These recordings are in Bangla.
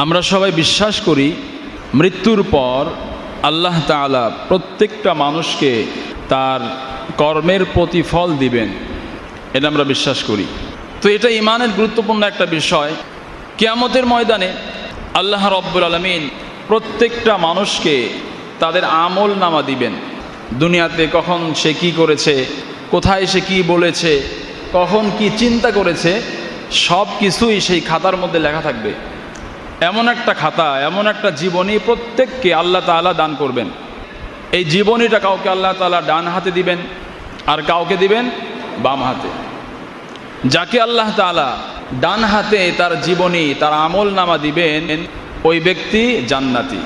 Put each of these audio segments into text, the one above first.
আমরা সবাই বিশ্বাস করি মৃত্যুর পর আল্লাহ তাআলা প্রত্যেকটা মানুষকে তার কর্মের প্রতিফল দিবেন, এটা আমরা বিশ্বাস করি। তো এটা ঈমানের গুরুত্বপূর্ণ একটা বিষয়। কিয়ামতের ময়দানে আল্লাহ রাব্বুল আলামিন প্রত্যেকটা মানুষকে তাদের আমল নামা দিবেন। দুনিয়াতে কখন সে কি করেছে, কোথায় সে কি বলেছে, কখন কি চিন্তা করেছে, সব কিছুই সেই খাতার মধ্যে লেখা থাকবে। এমন একটা খাতা, এমন একটা জীবনী প্রত্যেককে আল্লাহ তাআলা দান করবেন। এই জীবনীটা কাউকে আল্লাহ তাআলা ডান হাতে দিবেন আর কাউকে দিবেন বাম হাতে। যাকে আল্লাহ তাআলা ডান হাতে তার জীবনী, তার আমল নামা দিবেন, ওই ব্যক্তি জান্নাতি।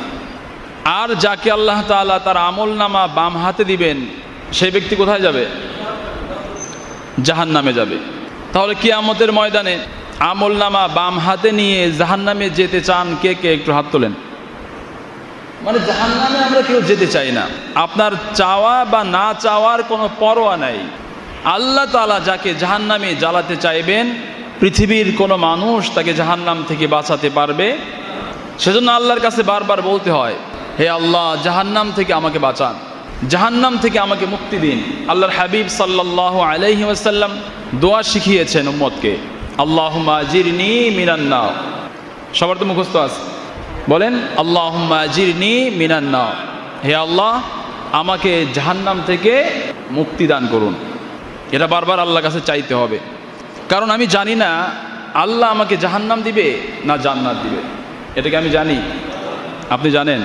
আর যাকে আল্লাহ তাআলা তার আমল নামা বাম হাতে দিবেন, সেই ব্যক্তি কোথায় যাবে? জাহান্নামে যাবে। তাহলে কিয়ামতের ময়দানে আমল নামা বাম হাতে নিয়ে জাহান্নামে যেতে চান কে কে? একটু হাত তোলেন। মানে জাহান্নামে আমরা কেউ যেতে চাই না। আপনার চাওয়া বা না চাওয়ার কোনো পরোয়া নাই। আল্লাহ তাআলা যাকে জাহান্নামে জ্বালাতে চাইবেন, পৃথিবীর কোনো মানুষ তাকে জাহান্নাম থেকে বাঁচাতে পারবে? সেজন্য আল্লাহর কাছে বারবার বলতে হয়, হে আল্লাহ, জাহান্নাম থেকে আমাকে বাঁচান, জাহান্নাম থেকে আমাকে মুক্তি দিন। আল্লাহর হাবিব সাল্লাল্লাহু আলাইহি ওয়াসাল্লাম দোয়া শিখিয়েছেন উম্মতকে, আল্লাহুম্মা আজিরনি মিনান নার। সবার তো মুখস্থ আছে, বলেন আল্লাহুম্মা আজিরনি মিনান নার। হে আল্লাহ, আমাকে জাহান্নাম থেকে মুক্তি দান করুন। এটা বারবার আল্লাহর কাছে চাইতে হবে, কারণ আমি জানি না আল্লাহ আমাকে জাহান্নাম দিবে না জান্নাত দিবে। এটাকে আমি জানি, আপনি জানেন?